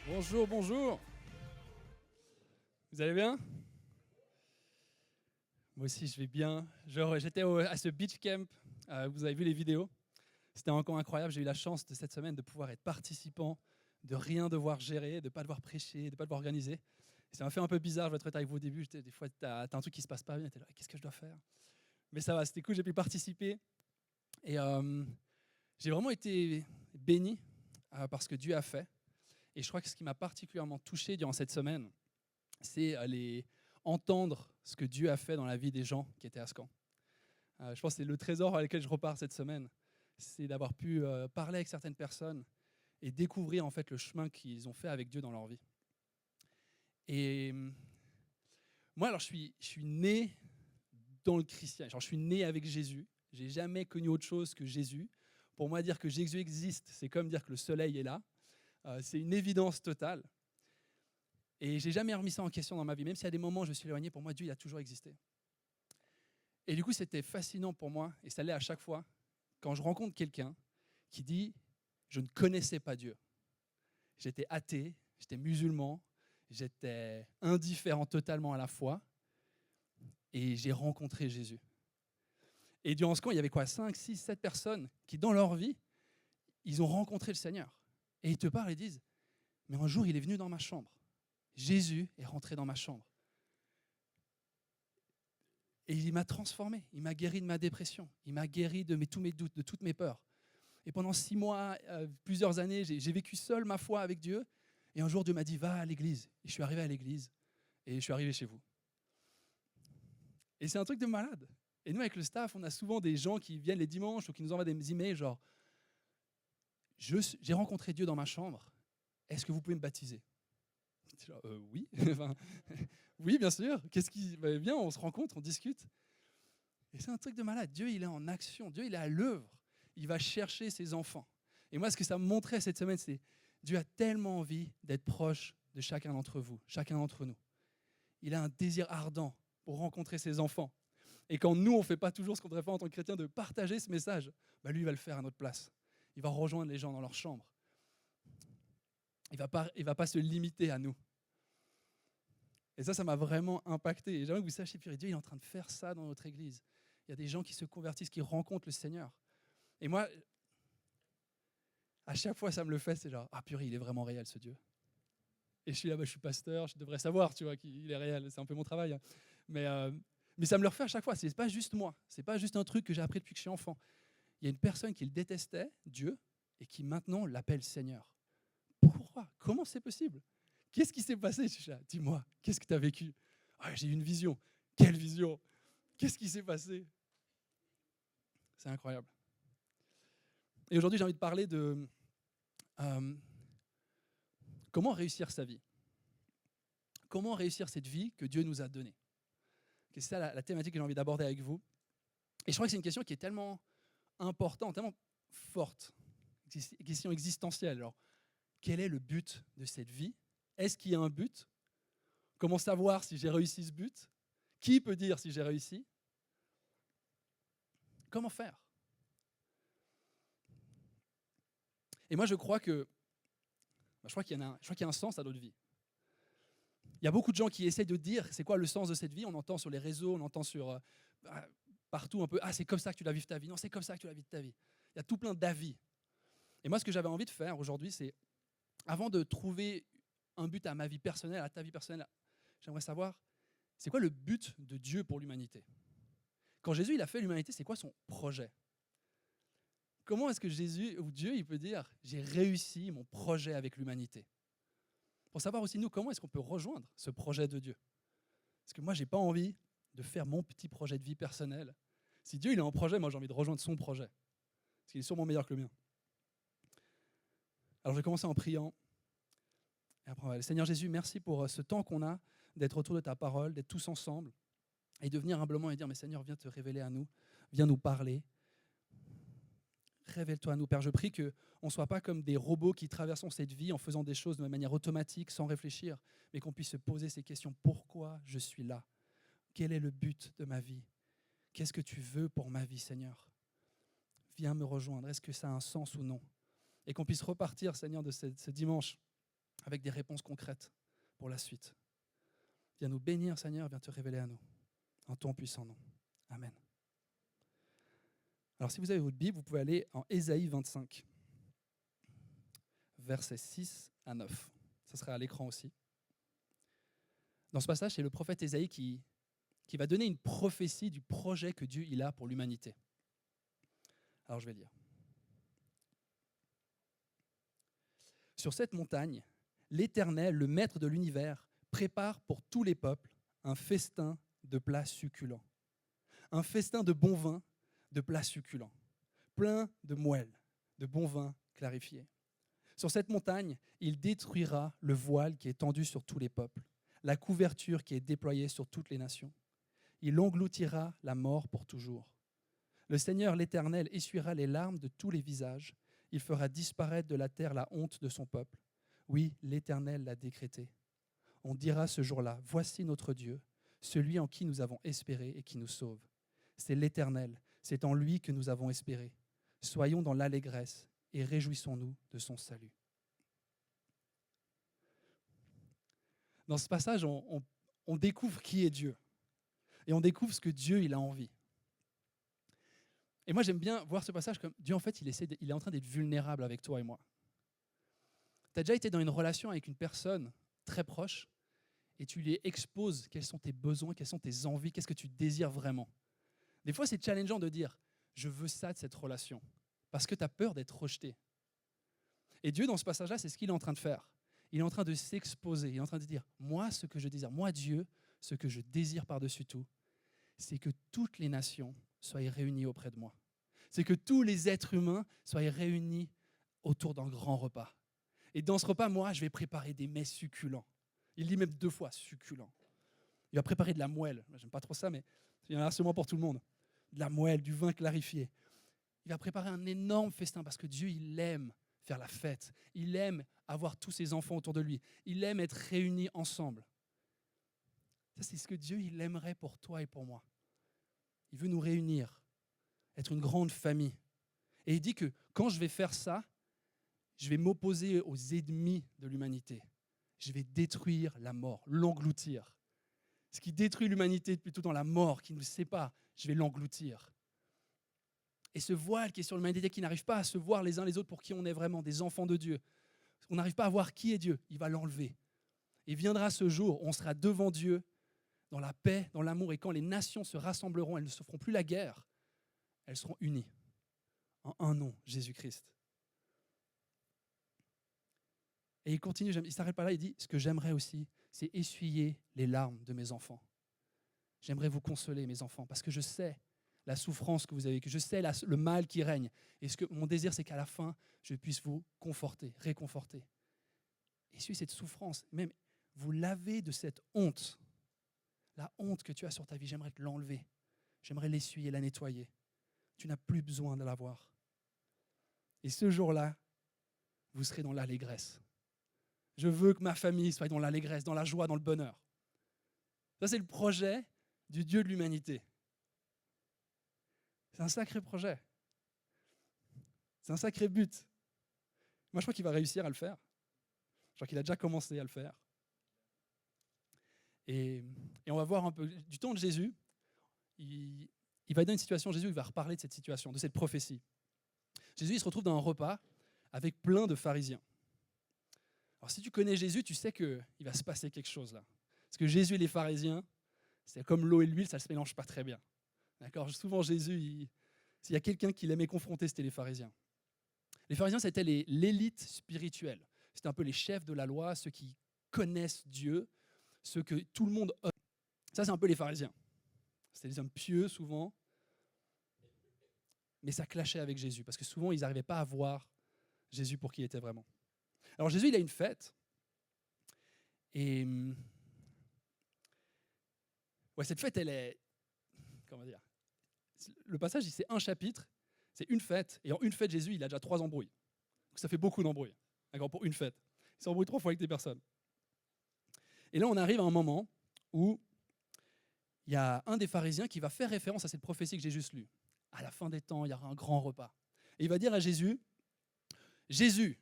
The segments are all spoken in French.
Bonjour, bonjour. Vous allez bien? Moi aussi, je vais bien. J'étais à ce beach camp. Vous avez vu les vidéos. C'était encore incroyable. J'ai eu la chance de cette semaine de pouvoir être participant, de rien devoir gérer, de ne pas devoir prêcher, de ne pas devoir organiser. Et ça m'a fait un peu bizarre, je vais être honnête avec vous au début. Des fois, tu as un truc qui ne se passe pas bien. Tu es là, qu'est-ce que je dois faire? Mais ça va, c'était cool, j'ai pu participer. Et j'ai vraiment été béni par ce que Dieu a fait. Et je crois que ce qui m'a particulièrement touché durant cette semaine, c'est entendre ce que Dieu a fait dans la vie des gens qui étaient à Scan. Je pense que c'est le trésor avec lequel je repars cette semaine. C'est d'avoir pu parler avec certaines personnes et découvrir en fait le chemin qu'ils ont fait avec Dieu dans leur vie. Et moi, alors, je suis né dans le christianisme. Je suis né avec Jésus. J'ai jamais connu autre chose que Jésus. Pour moi, dire que Jésus existe, c'est comme dire que le soleil est là. C'est une évidence totale. Et j'ai jamais remis ça en question dans ma vie. Même s'il y a des moments où je me suis éloigné, pour moi, Dieu il a toujours existé. Et du coup, c'était fascinant pour moi, et ça l'est à chaque fois, quand je rencontre quelqu'un qui dit « je ne connaissais pas Dieu ». J'étais athée, j'étais musulman, j'étais indifférent totalement à la foi, et j'ai rencontré Jésus. Et durant ce camp, il y avait 5, 6, 7 personnes qui, dans leur vie, ils ont rencontré le Seigneur. Et ils te parlent et disent « mais un jour, il est venu dans ma chambre. Jésus est rentré dans ma chambre. Et il m'a transformé, il m'a guéri de ma dépression, il m'a guéri de tous mes doutes, de toutes mes peurs. Et pendant 6 mois, plusieurs années, j'ai vécu seul ma foi avec Dieu. Et un jour, Dieu m'a dit, va à l'église. Et je suis arrivé à l'église et je suis arrivé chez vous. Et c'est un truc de malade. Et nous, avec le staff, on a souvent des gens qui viennent les dimanches ou qui nous envoient des emails genre, j'ai rencontré Dieu dans ma chambre, est-ce que vous pouvez me baptiser? Genre, oui, enfin, oui, bien sûr. Viens, on se rencontre, on discute. Et c'est un truc de malade. Dieu, il est en action. Dieu, il est à l'œuvre. Il va chercher ses enfants. Et moi, ce que ça me montrait cette semaine, c'est Dieu a tellement envie d'être proche de chacun d'entre vous, chacun d'entre nous. Il a un désir ardent pour rencontrer ses enfants. Et quand nous, on ne fait pas toujours ce qu'on devrait faire en tant que chrétien, de partager ce message, lui, il va le faire à notre place. Il va rejoindre les gens dans leur chambre. Il ne va pas se limiter à nous. Et ça m'a vraiment impacté. Et j'aimerais que vous sachiez, Dieu, il est en train de faire ça dans notre église. Il y a des gens qui se convertissent, qui rencontrent le Seigneur. Et moi, à chaque fois, ça me le fait, c'est genre, ah purée, il est vraiment réel, ce Dieu. Et je suis là, je suis pasteur, je devrais savoir, tu vois, qu'il est réel. C'est un peu mon travail. Mais ça me le refait à chaque fois. C'est pas juste moi. C'est pas juste un truc que j'ai appris depuis que je suis enfant. Il y a une personne qui le détestait, Dieu, et qui maintenant l'appelle Seigneur. Pourquoi? Comment c'est possible? Qu'est-ce qui s'est passé? Dis-moi, qu'est-ce que tu as vécu? J'ai eu une vision. Quelle vision? Qu'est-ce qui s'est passé? C'est incroyable. Et aujourd'hui, j'ai envie de parler de comment réussir sa vie. Comment réussir cette vie que Dieu nous a donnée. C'est ça la thématique que j'ai envie d'aborder avec vous. Et je crois que c'est une question qui est tellement importante, tellement forte, une question existentielle. Alors, quel est le but de cette vie? Est-ce qu'il y a un but? Comment savoir si j'ai réussi ce but? Qui peut dire si j'ai réussi? Comment faire? Et moi, je crois qu'il y a un sens à notre vie. Il y a beaucoup de gens qui essaient de dire c'est quoi le sens de cette vie. On entend sur les réseaux, on entend partout un peu, c'est comme ça que tu dois vivre ta vie. Non, c'est comme ça que tu dois vivre ta vie. Il y a tout plein d'avis. Et moi, ce que j'avais envie de faire aujourd'hui, c'est, avant de trouver un but à ma vie personnelle, à ta vie personnelle, j'aimerais savoir, c'est quoi le but de Dieu pour l'humanité? Quand Jésus il a fait l'humanité, c'est quoi son projet? Comment est-ce que Jésus ou Dieu il peut dire j'ai réussi mon projet avec l'humanité? Pour savoir aussi nous, comment est-ce qu'on peut rejoindre ce projet de Dieu? Parce que moi, je n'ai pas envie de faire mon petit projet de vie personnel. Si Dieu il a un projet, moi j'ai envie de rejoindre son projet. Parce qu'il est sûrement meilleur que le mien. Alors je vais commencer en priant. Et après, Seigneur Jésus, merci pour ce temps qu'on a d'être autour de ta parole, d'être tous ensemble et de venir humblement et dire, mais Seigneur, viens te révéler à nous, viens nous parler. Révèle-toi à nous, Père. Je prie qu'on ne soit pas comme des robots qui traversons cette vie en faisant des choses de manière automatique, sans réfléchir, mais qu'on puisse se poser ces questions. Pourquoi je suis là? Quel est le but de ma vie? Qu'est-ce que tu veux pour ma vie, Seigneur? Viens me rejoindre. Est-ce que ça a un sens ou non? et qu'on puisse repartir, Seigneur, de ce dimanche avec des réponses concrètes pour la suite. Viens nous bénir, Seigneur, viens te révéler à nous, en ton puissant nom. Amen. Alors, si vous avez votre Bible, vous pouvez aller en Ésaïe 25, versets 6 à 9. Ça sera à l'écran aussi. Dans ce passage, c'est le prophète Ésaïe qui va donner une prophétie du projet que Dieu il a pour l'humanité. Alors, je vais lire. Sur cette montagne, l'Éternel, le Maître de l'univers, prépare pour tous les peuples un festin de plats succulents. Un festin de bon vin, de plats succulents, plein de moelle, de bon vin clarifié. Sur cette montagne, il détruira le voile qui est tendu sur tous les peuples, la couverture qui est déployée sur toutes les nations. Il engloutira la mort pour toujours. Le Seigneur l'Éternel essuiera les larmes de tous les visages. Il fera disparaître de la terre la honte de son peuple. Oui, l'Éternel l'a décrété. On dira ce jour-là, voici notre Dieu, celui en qui nous avons espéré et qui nous sauve. C'est l'Éternel, c'est en lui que nous avons espéré. Soyons dans l'allégresse et réjouissons-nous de son salut. Dans ce passage, on découvre qui est Dieu. Et on découvre ce que Dieu il a envie. Et moi, j'aime bien voir ce passage comme Dieu, en fait, il est en train d'être vulnérable avec toi et moi. Tu as déjà été dans une relation avec une personne très proche et tu lui exposes quels sont tes besoins, quelles sont tes envies, qu'est-ce que tu désires vraiment. Des fois, c'est challengeant de dire « je veux ça de cette relation » parce que tu as peur d'être rejeté. Et Dieu, dans ce passage-là, c'est ce qu'il est en train de faire. Il est en train de s'exposer, il est en train de dire « moi, ce que je désire, moi, Dieu, ce que je désire par-dessus tout, c'est que toutes les nations soient réunis auprès de moi. C'est que tous les êtres humains soient réunis autour d'un grand repas. Et dans ce repas, moi, je vais préparer des mets succulents. Il dit même 2 fois succulents. Il va préparer de la moelle. J'aime pas trop ça, mais il y en a sûrement pour tout le monde. De la moelle, du vin clarifié. Il va préparer un énorme festin parce que Dieu, il aime faire la fête. Il aime avoir tous ses enfants autour de lui. Il aime être réunis ensemble. Ça, c'est ce que Dieu, il aimerait pour toi et pour moi. Il veut nous réunir, être une grande famille. Et il dit que quand je vais faire ça, je vais m'opposer aux ennemis de l'humanité. Je vais détruire la mort, l'engloutir. Ce qui détruit l'humanité depuis tout dans la mort, qui nous sépare, je vais l'engloutir. Et ce voile qui est sur l'humanité, qui n'arrive pas à se voir les uns les autres pour qui on est vraiment, des enfants de Dieu, on n'arrive pas à voir qui est Dieu, il va l'enlever. Et viendra ce jour où on sera devant Dieu, dans la paix, dans l'amour, et quand les nations se rassembleront, elles ne se feront plus la guerre, elles seront unies en un nom, Jésus-Christ. Et il continue, il ne s'arrête pas là, il dit, ce que j'aimerais aussi, c'est essuyer les larmes de mes enfants. J'aimerais vous consoler, mes enfants, parce que je sais la souffrance que vous avez vécue, je sais le mal qui règne. Et mon désir, c'est qu'à la fin, je puisse vous conforter, réconforter. Essuyer cette souffrance, même vous laver de cette honte. La honte que tu as sur ta vie, j'aimerais te l'enlever. J'aimerais l'essuyer, la nettoyer. Tu n'as plus besoin de l'avoir. Et ce jour-là, vous serez dans l'allégresse. Je veux que ma famille soit dans l'allégresse, dans la joie, dans le bonheur. Ça, c'est le projet du Dieu de l'humanité. C'est un sacré projet. C'est un sacré but. Moi, je crois qu'il va réussir à le faire. Je crois qu'il a déjà commencé à le faire. Et on va voir un peu. Du temps de Jésus, il va dans une situation, Jésus il va reparler de cette situation, de cette prophétie. Jésus il se retrouve dans un repas avec plein de pharisiens. Alors si tu connais Jésus, tu sais qu'il va se passer quelque chose là. Parce que Jésus et les pharisiens, c'est comme l'eau et l'huile, ça ne se mélange pas très bien. D'accord ? Souvent Jésus, s'il y a quelqu'un qui l'aimait confronter, c'était les pharisiens. Les pharisiens, c'était l'élite spirituelle. C'était un peu les chefs de la loi, ceux qui connaissent Dieu, ceux que tout le monde honore. Ça, c'est un peu les pharisiens. C'était des hommes pieux, souvent. Mais ça clashait avec Jésus, parce que souvent, ils n'arrivaient pas à voir Jésus pour qui il était vraiment. Alors, Jésus, il a une fête. Et cette fête, elle est... Comment dire ? Le passage, c'est un chapitre, c'est une fête. Et en une fête, Jésus, il a déjà 3 embrouilles. Donc, ça fait beaucoup d'embrouilles. D'accord, pour une fête. Il s'embrouille 3 fois avec des personnes. Et là, on arrive à un moment où il y a un des pharisiens qui va faire référence à cette prophétie que j'ai juste lue. À la fin des temps, il y aura un grand repas. Et il va dire à Jésus, Jésus,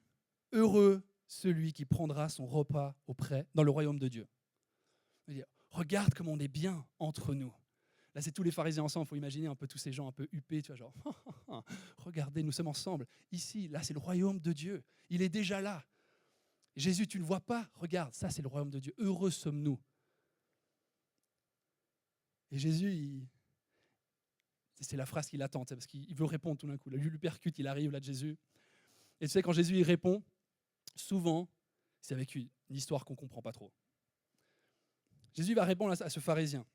heureux celui qui prendra son repas auprès dans le royaume de Dieu. Il dit, regarde comme on est bien entre nous. Là, c'est tous les pharisiens ensemble. Il faut imaginer un peu tous ces gens un peu huppés, tu vois, genre, regardez, nous sommes ensemble. Ici, là, c'est le royaume de Dieu. Il est déjà là. Jésus, tu ne le vois pas? Regarde, ça, c'est le royaume de Dieu. Heureux sommes-nous. Et Jésus, c'est la phrase qu'il attend, parce qu'il veut répondre tout d'un coup. Lui percute, il arrive là de Jésus. Et tu sais, quand Jésus il répond, souvent, c'est avec une histoire qu'on ne comprend pas trop. Jésus va répondre à ce pharisien.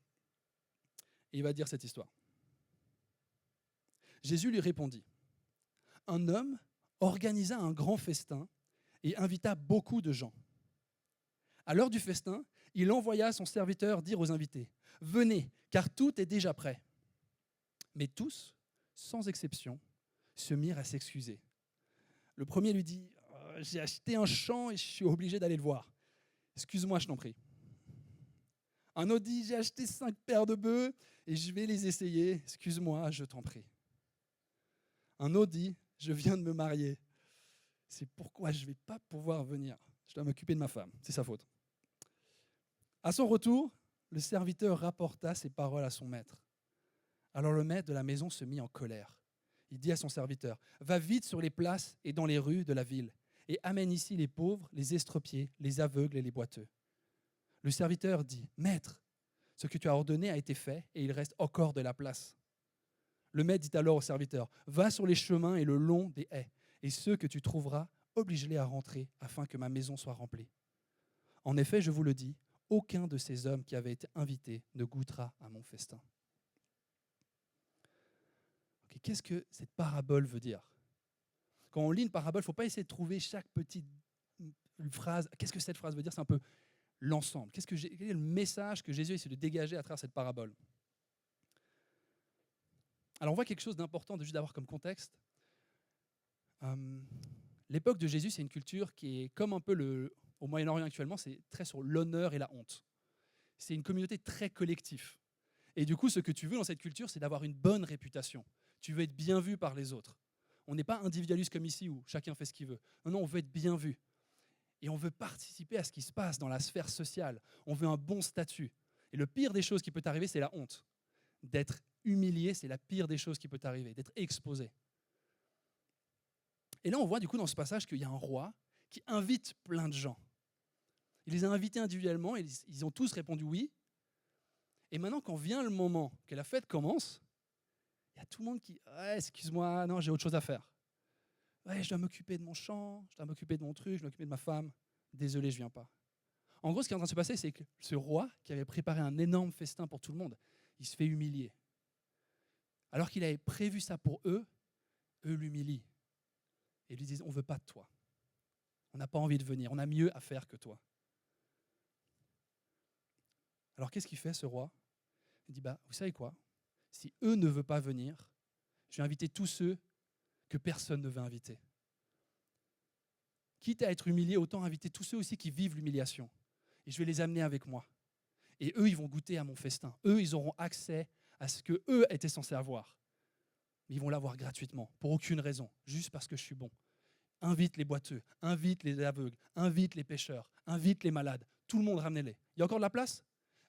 Et il va dire cette histoire. Jésus lui répondit, un homme organisa un grand festin et invita beaucoup de gens. À l'heure du festin, il envoya son serviteur dire aux invités, venez, car tout est déjà prêt. Mais tous, sans exception, se mirent à s'excuser. Le premier lui dit, j'ai acheté un champ et je suis obligé d'aller le voir. Excuse-moi, je t'en prie. Un autre dit, j'ai acheté 5 paires de bœufs et je vais les essayer. Excuse-moi, je t'en prie. Un autre dit, je viens de me marier. C'est pourquoi je ne vais pas pouvoir venir. Je dois m'occuper de ma femme. C'est sa faute. À son retour, le serviteur rapporta ces paroles à son maître. Alors le maître de la maison se mit en colère. Il dit à son serviteur, va vite sur les places et dans les rues de la ville et amène ici les pauvres, les estropiés, les aveugles et les boiteux. Le serviteur dit, maître, ce que tu as ordonné a été fait et il reste encore de la place. Le maître dit alors au serviteur, va sur les chemins et le long des haies et ceux que tu trouveras, oblige-les à rentrer afin que ma maison soit remplie. En effet, je vous le dis, aucun de ces hommes qui avaient été invités ne goûtera à mon festin. Okay, qu'est-ce que cette parabole veut dire? Quand on lit une parabole, il ne faut pas essayer de trouver chaque petite phrase. Qu'est-ce que cette phrase veut dire? C'est un peu l'ensemble. Quel est le message que Jésus essaie de dégager à travers cette parabole? Alors on voit quelque chose d'important de juste d'avoir comme contexte. L'époque de Jésus, c'est une culture qui est comme un peu au Moyen-Orient actuellement, c'est très sur l'honneur et la honte. C'est une communauté très collective. Et du coup, ce que tu veux dans cette culture, c'est d'avoir une bonne réputation. Tu veux être bien vu par les autres. On n'est pas individualiste comme ici où chacun fait ce qu'il veut. Non, on veut être bien vu. Et on veut participer à ce qui se passe dans la sphère sociale. On veut un bon statut. Et le pire des choses qui peut t'arriver, c'est la honte. D'être humilié, c'est la pire des choses qui peut t'arriver, d'être exposé. Et là, on voit du coup dans ce passage qu'il y a un roi qui invite plein de gens. Il les a invités individuellement, et ils ont tous répondu oui. Et maintenant, quand vient le moment que la fête commence, il y a tout le monde qui « ouais, excuse-moi, non, j'ai autre chose à faire. Ouais, je dois m'occuper de mon champ, je dois m'occuper de mon truc, je dois m'occuper de ma femme. Désolé, je ne viens pas. » En gros, ce qui est en train de se passer, c'est que ce roi, qui avait préparé un énorme festin pour tout le monde, il se fait humilier. Alors qu'il avait prévu ça pour eux, eux l'humilient. Et lui disent, on ne veut pas de toi. On n'a pas envie de venir, on a mieux à faire que toi. Alors qu'est-ce qu'il fait, ce roi? Il dit, vous savez quoi? Si eux ne veulent pas venir, je vais inviter tous ceux que personne ne veut inviter. Quitte à être humilié, autant inviter tous ceux aussi qui vivent l'humiliation. Et je vais les amener avec moi. Et eux, ils vont goûter à mon festin. Eux, ils auront accès à ce que eux étaient censés avoir. Mais ils vont l'avoir gratuitement, pour aucune raison, juste parce que je suis bon. Invite les boiteux, invite les aveugles, invite les pêcheurs, invite les malades. Tout le monde, ramenez-les. Il y a encore de la place?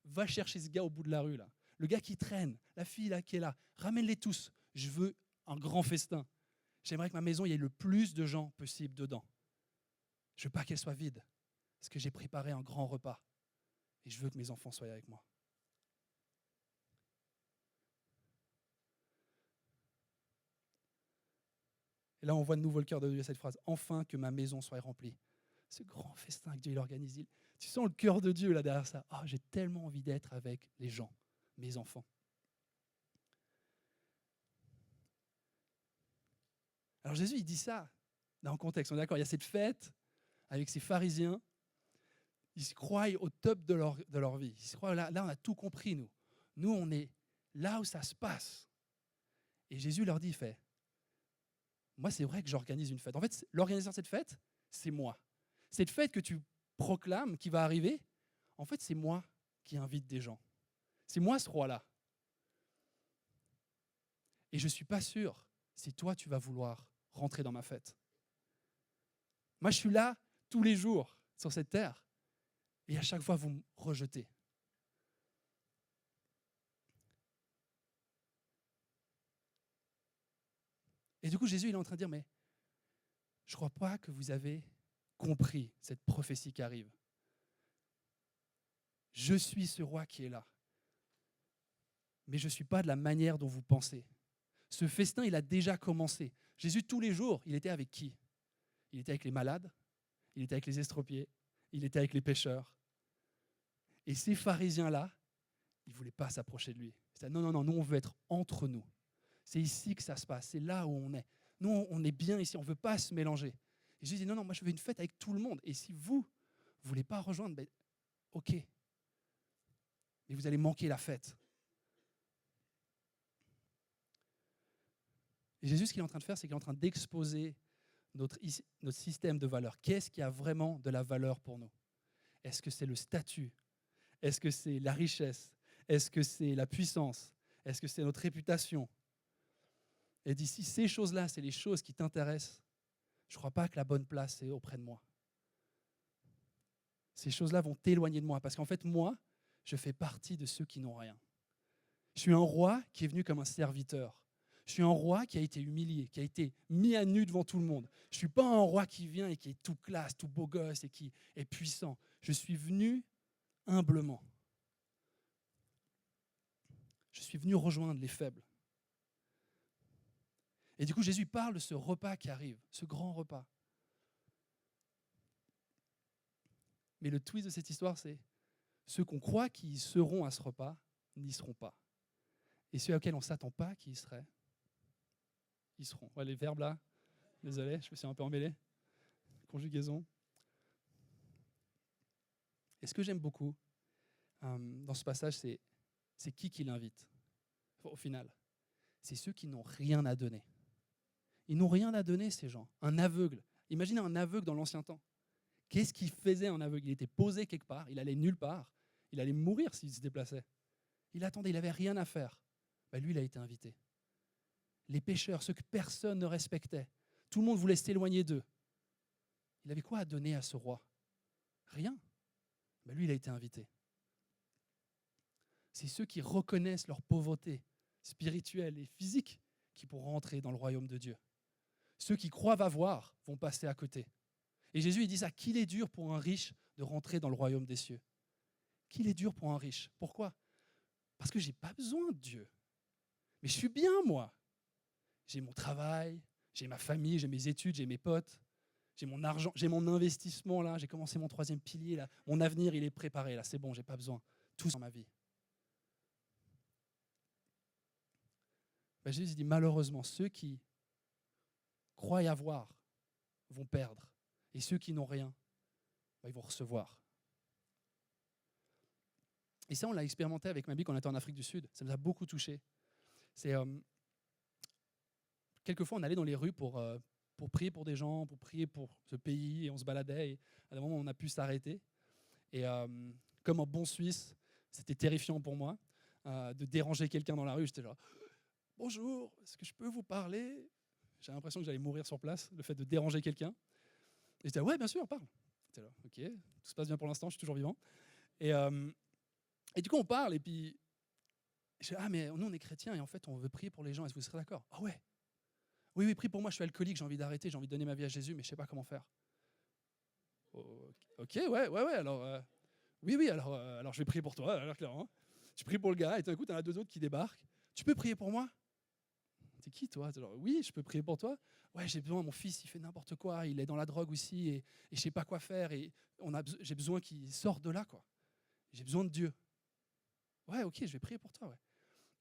Va chercher ce gars au bout de la rue, là. Le gars qui traîne, la fille là, qui est là. Ramène-les tous. Je veux un grand festin. J'aimerais que ma maison, il y ait le plus de gens possible dedans. Je ne veux pas qu'elle soit vide, parce que j'ai préparé un grand repas. Et je veux que mes enfants soient avec moi. Et là, on voit de nouveau le cœur de Dieu, cette phrase. Enfin que ma maison soit remplie. Ce grand festin que Dieu il organise. Tu sens le cœur de Dieu là derrière ça. Oh, j'ai tellement envie d'être avec les gens, mes enfants. Alors Jésus, il dit ça dans le contexte. On est d'accord, il y a cette fête avec ces pharisiens. Ils se croient au top de leur vie. Ils se croient là, on a tout compris, nous. Nous, on est là où ça se passe. Et Jésus leur dit, moi, c'est vrai que j'organise une fête. En fait, l'organisation de cette fête, c'est moi. Cette fête que tu proclames, qui va arriver, en fait, c'est moi qui invite des gens. C'est moi ce roi-là. Et je ne suis pas sûr si toi, tu vas vouloir rentrer dans ma fête. Moi, je suis là tous les jours sur cette terre. Et à chaque fois, vous me rejetez. Et du coup, Jésus, il est en train de dire, mais je ne crois pas que vous avez compris cette prophétie qui arrive. Je suis ce roi qui est là. Mais je ne suis pas de la manière dont vous pensez. Ce festin, il a déjà commencé. Jésus, tous les jours, il était avec qui? Il était avec les malades, il était avec les estropiés, il était avec les pécheurs. Et ces pharisiens-là, ils ne voulaient pas s'approcher de lui. Ils disaient, non, non, non, nous, on veut être entre nous. C'est ici que ça se passe, c'est là où on est. Nous, on est bien ici, on ne veut pas se mélanger. Et Jésus dit, non, non, moi, je veux une fête avec tout le monde. Et si vous ne voulez pas rejoindre, ben, ok. Mais vous allez manquer la fête. Et Jésus, ce qu'il est en train de faire, c'est qu'il est en train d'exposer notre système de valeurs. Qu'est-ce qui a vraiment de la valeur pour nous? Est-ce que c'est le statut? Est-ce que c'est la richesse? Est-ce que c'est la puissance? Est-ce que c'est notre réputation? Et d'ici, ces choses-là, c'est les choses qui t'intéressent. Je ne crois pas que la bonne place est auprès de moi. Ces choses-là vont t'éloigner de moi. Parce qu'en fait, moi, je fais partie de ceux qui n'ont rien. Je suis un roi qui est venu comme un serviteur. Je suis un roi qui a été humilié, qui a été mis à nu devant tout le monde. Je ne suis pas un roi qui vient et qui est tout classe, tout beau gosse et qui est puissant. Je suis venu humblement. Je suis venu rejoindre les faibles. Et du coup, Jésus parle de ce repas qui arrive, ce grand repas. Mais le twist de cette histoire, c'est ceux qu'on croit qui seront à ce repas n'y seront pas. Et ceux auxquels on ne s'attend pas qu'ils y seraient, ils seront. Ouais, les verbes là, désolé, je me suis un peu emmêlé. Conjugaison. Et ce que j'aime beaucoup dans ce passage, c'est qui l'invite, au final. C'est ceux qui n'ont rien à donner. Ils n'ont rien à donner, ces gens. Un aveugle. Imaginez un aveugle dans l'ancien temps. Qu'est-ce qu'il faisait, un aveugle? Il était posé quelque part, il allait nulle part. Il allait mourir s'il se déplaçait. Il attendait, il n'avait rien à faire. Ben, lui, il a été invité. Les pécheurs, ceux que personne ne respectait, tout le monde voulait s'éloigner d'eux. Il avait quoi à donner à ce roi? Rien. Ben, lui, il a été invité. C'est ceux qui reconnaissent leur pauvreté spirituelle et physique qui pourront entrer dans le royaume de Dieu. Ceux qui croient avoir vont passer à côté. Et Jésus, il dit ça, qu'il est dur pour un riche de rentrer dans le royaume des cieux. Qu'il est dur pour un riche. Pourquoi? Parce que je n'ai pas besoin de Dieu. Mais je suis bien, moi. J'ai mon travail, j'ai ma famille, j'ai mes études, j'ai mes potes, j'ai mon argent, j'ai mon investissement, là. J'ai commencé mon 3e pilier, là. Mon avenir, il est préparé, là. C'est bon, je n'ai pas besoin. Tout dans ma vie. Ben, Jésus dit, malheureusement, ceux qui croient avoir vont perdre. Et ceux qui n'ont rien, ben, ils vont recevoir. Et ça, on l'a expérimenté avec Mabi quand on était en Afrique du Sud. Ça nous a beaucoup touchés. C'est quelquefois, on allait dans les rues pour prier pour des gens, pour prier pour ce pays, et on se baladait. Et à un moment, on a pu s'arrêter. Et comme un bon Suisse, c'était terrifiant pour moi de déranger quelqu'un dans la rue. J'étais genre, bonjour, est-ce que je peux vous parler? J'ai l'impression que j'allais mourir sur place, le fait de déranger quelqu'un. Et j'étais, ouais, bien sûr, parle. J'étais là, ok, tout se passe bien pour l'instant, je suis toujours vivant. Et du coup, on parle, et puis, je dis, ah, mais nous, on est chrétiens, et en fait, on veut prier pour les gens, est-ce que vous serez d'accord? Ah ouais. Oui, oui, prie pour moi, je suis alcoolique, j'ai envie d'arrêter, j'ai envie de donner ma vie à Jésus, mais je ne sais pas comment faire. Ok, ouais, alors, oui, alors je vais prier pour toi, alors clairement. Tu pries pour le gars, et tout d'un coup, tu en as 2 autres qui débarquent. Tu peux prier pour moi? T'es qui, toi? Genre, oui, je peux prier pour toi. Ouais, j'ai besoin, mon fils, il fait n'importe quoi, il est dans la drogue aussi, et je ne sais pas quoi faire, et j'ai besoin qu'il sorte de là, quoi. J'ai besoin de Dieu. Ouais, ok, je vais prier pour toi, ouais.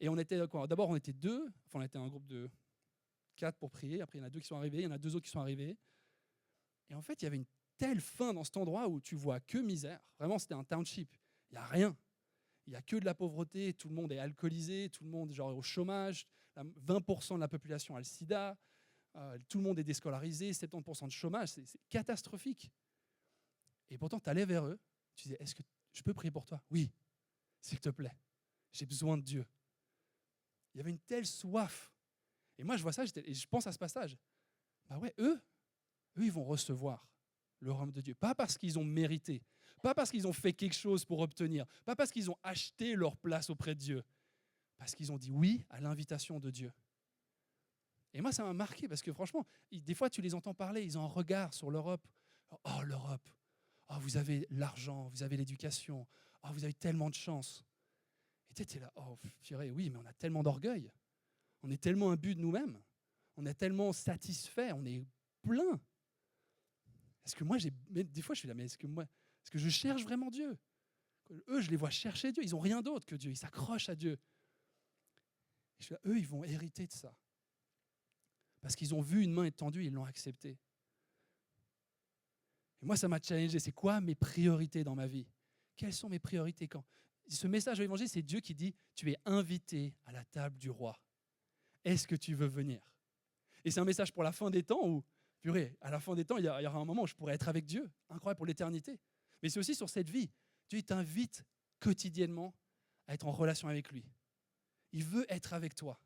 Et on était quoi? D'abord, on était 2, enfin, on était un groupe de 4 pour prier, après, il y en a 2 qui sont arrivés, il y en a 2 autres qui sont arrivés. Et en fait, il y avait une telle faim dans cet endroit où tu vois que misère. Vraiment, c'était un township. Il n'y a rien. Il n'y a que de la pauvreté, tout le monde est alcoolisé, tout le monde genre, est au chômage, 20% de la population a le sida, tout le monde est déscolarisé, 70% de chômage, c'est catastrophique. Et pourtant, tu allais vers eux, tu disais, est-ce que je peux prier pour toi? Oui, s'il te plaît, j'ai besoin de Dieu. Il y avait une telle soif. Et moi, je vois ça, et je pense à ce passage. Bah ouais, eux, ils vont recevoir. le royaume de Dieu. Pas parce qu'ils ont mérité, pas parce qu'ils ont fait quelque chose pour obtenir, pas parce qu'ils ont acheté leur place auprès de Dieu, parce qu'ils ont dit oui à l'invitation de Dieu. Et moi, ça m'a marqué parce que franchement, des fois, tu les entends parler, ils ont un regard sur l'Europe. Oh, l'Europe, oh, vous avez l'argent, vous avez l'éducation, oh, vous avez tellement de chance. Et tu es là, oh, purée, oui, mais on a tellement d'orgueil, on est tellement imbus de nous-mêmes, on est tellement satisfait, on est plein. Est-ce que moi, des fois, je suis là, mais est-ce que je cherche vraiment Dieu? Eux, je les vois chercher Dieu, ils n'ont rien d'autre que Dieu, ils s'accrochent à Dieu. Et je suis là, eux, ils vont hériter de ça. Parce qu'ils ont vu une main étendue, ils l'ont accepté. Et moi, ça m'a challengé. C'est quoi mes priorités dans ma vie? Quelles sont mes priorités quand ce message de l'évangile, c'est Dieu qui dit, tu es invité à la table du roi. Est-ce que tu veux venir? Et c'est un message pour la fin des temps où, purée, à la fin des temps, il y aura un moment où je pourrai être avec Dieu, incroyable pour l'éternité. Mais c'est aussi sur cette vie. Dieu t'invite quotidiennement à être en relation avec lui. Il veut être avec toi.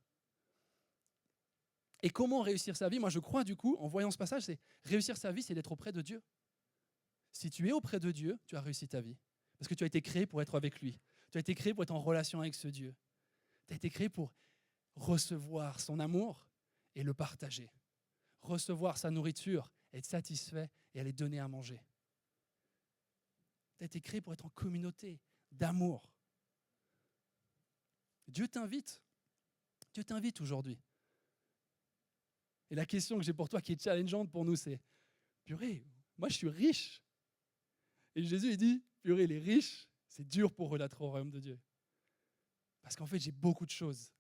Et comment réussir sa vie? Moi, je crois, du coup, en voyant ce passage, c'est réussir sa vie, c'est d'être auprès de Dieu. Si tu es auprès de Dieu, tu as réussi ta vie. Parce que tu as été créé pour être avec lui. Tu as été créé pour être en relation avec ce Dieu. Tu as été créé pour recevoir son amour et le partager. Recevoir sa nourriture, être satisfait et aller donner à manger. Tu as été créé pour être en communauté d'amour. Dieu t'invite. Dieu t'invite aujourd'hui. Et la question que j'ai pour toi qui est challengeante pour nous, c'est purée, moi je suis riche. Et Jésus il dit, purée, les riches, c'est dur pour eux d'être au royaume de Dieu. Parce qu'en fait, j'ai beaucoup de choses.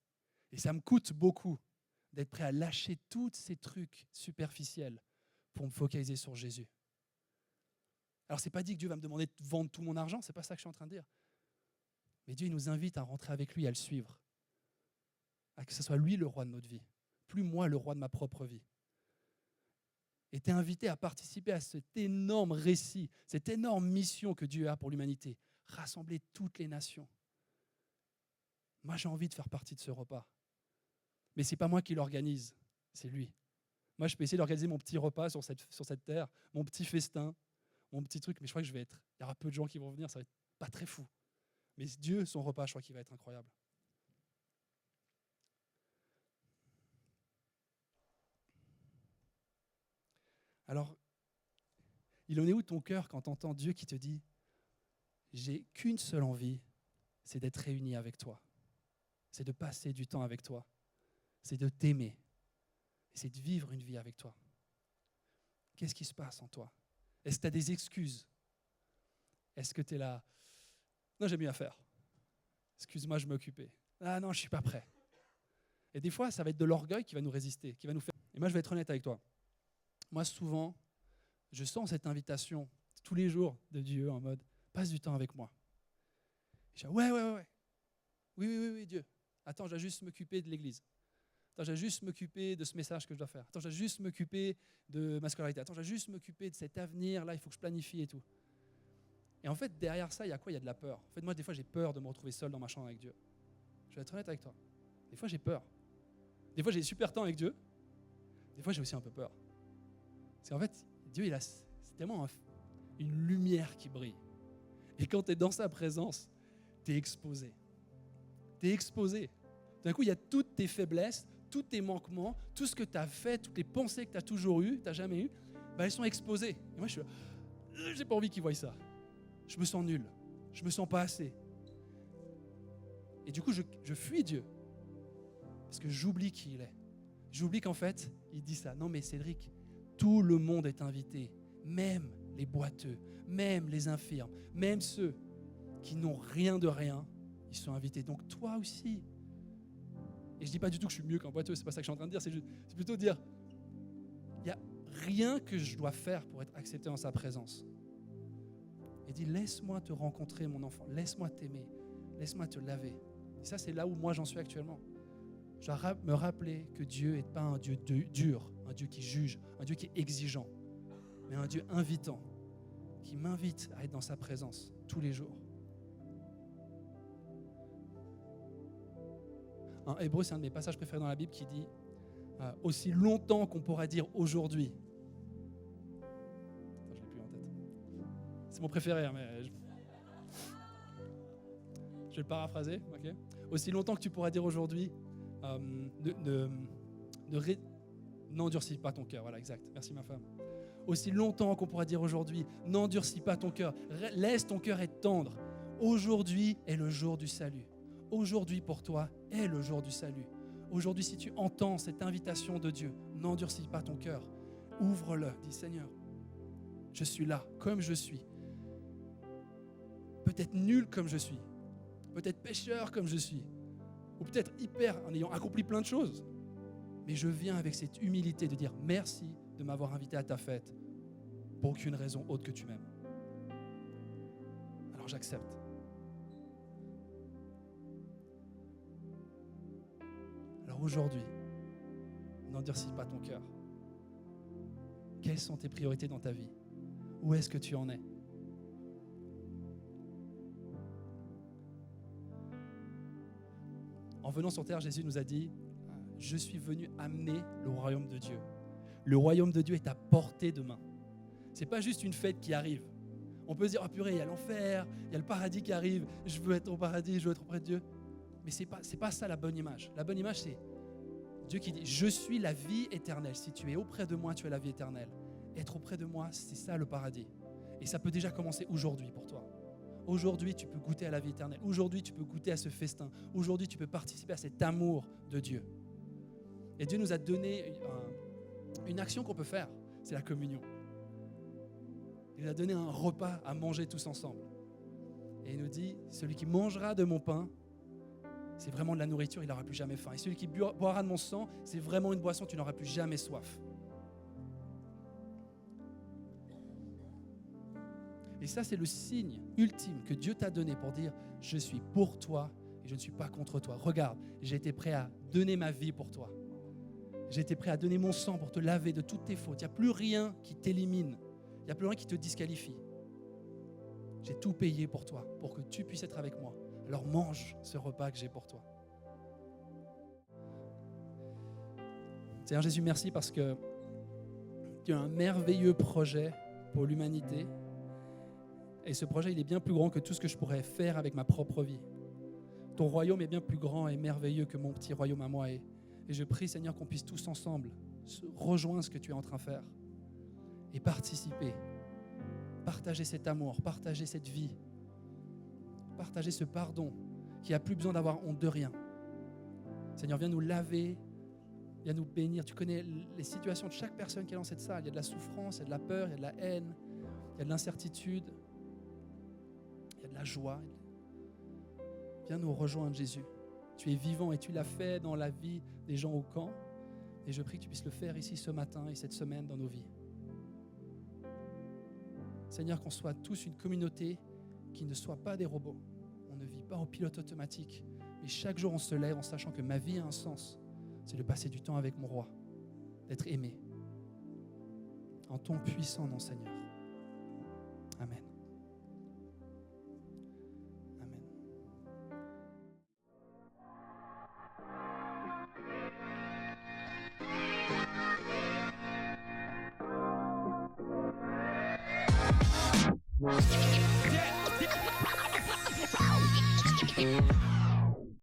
Et ça me coûte beaucoup d'être prêt à lâcher tous ces trucs superficiels pour me focaliser sur Jésus. Alors, ce n'est pas dit que Dieu va me demander de vendre tout mon argent, ce n'est pas ça que je suis en train de dire. Mais Dieu il nous invite à rentrer avec lui, à le suivre. À que ce soit lui le roi de notre vie, plus moi le roi de ma propre vie. Et tu es invité à participer à cet énorme récit, cette énorme mission que Dieu a pour l'humanité, rassembler toutes les nations. Moi, j'ai envie de faire partie de ce repas. Mais ce n'est pas moi qui l'organise, c'est lui. Moi, je peux essayer d'organiser mon petit repas sur cette terre, mon petit festin, mon petit truc, mais je crois que il y aura peu de gens qui vont venir, ça va être pas très fou. Mais Dieu, son repas, je crois qu'il va être incroyable. Alors, il en est où ton cœur quand tu entends Dieu qui te dit « J'ai qu'une seule envie, c'est d'être réuni avec toi. C'est de passer du temps avec toi. C'est de t'aimer. C'est de vivre une vie avec toi. » Qu'est-ce qui se passe en toi? Est-ce que tu as des excuses? Est-ce que tu es là « Non, j'ai mieux à faire. Excuse-moi, je m'occupais. Ah non, je ne suis pas prêt. » Et des fois, ça va être de l'orgueil qui va nous résister, qui va nous faire... Et moi, je vais être honnête avec toi. Moi, souvent, je sens cette invitation tous les jours de Dieu en mode « Passe du temps avec moi. » Je dis « Ouais. Oui, Dieu. Attends, je dois juste m'occuper de l'église. Attends, je dois juste m'occuper de ce message que je dois faire. Attends, je dois juste m'occuper de ma scolarité. Attends, je dois juste m'occuper de cet avenir-là, il faut que je planifie et tout. » Et en fait, derrière ça, il y a quoi? Il y a de la peur. En fait, moi, des fois, j'ai peur de me retrouver seul dans ma chambre avec Dieu. Je vais être honnête avec toi. Des fois, j'ai peur. Des fois, j'ai super temps avec Dieu. Des fois, j'ai aussi un peu peur. Parce qu'en fait, Dieu, c'est tellement une lumière qui brille. Et quand tu es dans sa présence, tu es exposé. Tu es exposé. D'un coup, il y a toutes tes faiblesses, tous tes manquements, tout ce que tu as fait, toutes les pensées que tu as toujours eues, que tu n'as jamais eues, elles sont exposées. Et moi, j'ai pas envie qu'ils voient ça. Je me sens nul. Je me sens pas assez. Et du coup, je fuis Dieu. Parce que j'oublie qui il est. J'oublie qu'en fait, il dit ça. Non, mais Cédric, tout le monde est invité. Même les boiteux, même les infirmes, même ceux qui n'ont rien de rien, ils sont invités. Donc toi aussi. Et je dis pas du tout que je suis mieux qu'un boiteux, c'est pas ça que je suis en train de dire. C'est plutôt dire, il n'y a rien que je dois faire pour être accepté dans sa présence. Il dit, laisse-moi te rencontrer, mon enfant. Laisse-moi t'aimer. Laisse-moi te laver. Et ça, c'est là où moi j'en suis actuellement. Je dois me rappeler que Dieu n'est pas un Dieu dur, un Dieu qui juge, un Dieu qui est exigeant, mais un Dieu invitant, qui m'invite à être dans sa présence tous les jours. Un Hébreu, c'est un de mes passages préférés dans la Bible qui dit aussi longtemps qu'on pourra dire aujourd'hui. Attends, je l'ai plus en C'est mon préféré, hein, mais je vais le paraphraser. Okay. Aussi longtemps que tu pourras dire aujourd'hui, n'endurcis pas ton cœur. Voilà, exact. Merci ma femme. Aussi longtemps qu'on pourra dire aujourd'hui, n'endurcis pas ton cœur. Laisse ton cœur être tendre. Aujourd'hui est le jour du salut. Aujourd'hui pour toi est le jour du salut. Aujourd'hui, si tu entends cette invitation de Dieu, n'endurcis pas ton cœur. Ouvre-le. Dis Seigneur, je suis là comme je suis. Peut-être nul comme je suis. Peut-être pécheur comme je suis. Ou peut-être hyper en ayant accompli plein de choses. Mais je viens avec cette humilité de dire merci de m'avoir invité à ta fête pour aucune raison autre que tu m'aimes. Alors j'accepte. Alors aujourd'hui, n'endurcis pas ton cœur. Quelles sont tes priorités dans ta vie? Où est-ce que tu en es? En venant sur terre, Jésus nous a dit « Je suis venu amener le royaume de Dieu ». Le royaume de Dieu est à portée de main. Ce n'est pas juste une fête qui arrive. On peut se dire « Ah purée, il y a l'enfer, il y a le paradis qui arrive, je veux être au paradis, je veux être auprès de Dieu ». Mais ce n'est pas ça la bonne image. La bonne image, c'est Dieu qui dit « Je suis la vie éternelle ». Si tu es auprès de moi, tu as la vie éternelle. Être auprès de moi, c'est ça le paradis. Et ça peut déjà commencer aujourd'hui pour toi. Aujourd'hui, tu peux goûter à la vie éternelle. Aujourd'hui, tu peux goûter à ce festin. Aujourd'hui, tu peux participer à cet amour de Dieu. Et Dieu nous a donné une action qu'on peut faire, c'est la communion. Il nous a donné un repas à manger tous ensemble. Et il nous dit, celui qui mangera de mon pain, c'est vraiment de la nourriture, il n'aura plus jamais faim. Et celui qui boira de mon sang, c'est vraiment une boisson, tu n'auras plus jamais soif. Et ça, c'est le signe ultime que Dieu t'a donné pour dire « Je suis pour toi et je ne suis pas contre toi. Regarde, j'ai été prêt à donner ma vie pour toi. J'ai été prêt à donner mon sang pour te laver de toutes tes fautes. Il n'y a plus rien qui t'élimine. Il n'y a plus rien qui te disqualifie. J'ai tout payé pour toi, pour que tu puisses être avec moi. Alors mange ce repas que j'ai pour toi. » Seigneur Jésus, merci parce que tu as un merveilleux projet pour l'humanité. Et ce projet, il est bien plus grand que tout ce que je pourrais faire avec ma propre vie. Ton royaume est bien plus grand et merveilleux que mon petit royaume à moi. Et je prie, Seigneur, qu'on puisse tous ensemble rejoindre ce que tu es en train de faire et participer, partager cet amour, partager cette vie, partager ce pardon qui n'a plus besoin d'avoir honte de rien. Seigneur, viens nous laver, viens nous bénir. Tu connais les situations de chaque personne qui est dans cette salle. Il y a de la souffrance, il y a de la peur, il y a de la haine, il y a de l'incertitude. Il y a de la joie. Viens nous rejoindre, Jésus. Tu es vivant et tu l'as fait dans la vie des gens au camp. Et je prie que tu puisses le faire ici ce matin et cette semaine dans nos vies. Seigneur, qu'on soit tous une communauté qui ne soit pas des robots. On ne vit pas au pilote automatique. Mais chaque jour, on se lève en sachant que ma vie a un sens. C'est de passer du temps avec mon roi, d'être aimé. En ton puissant nom, Seigneur. Amen. Amen.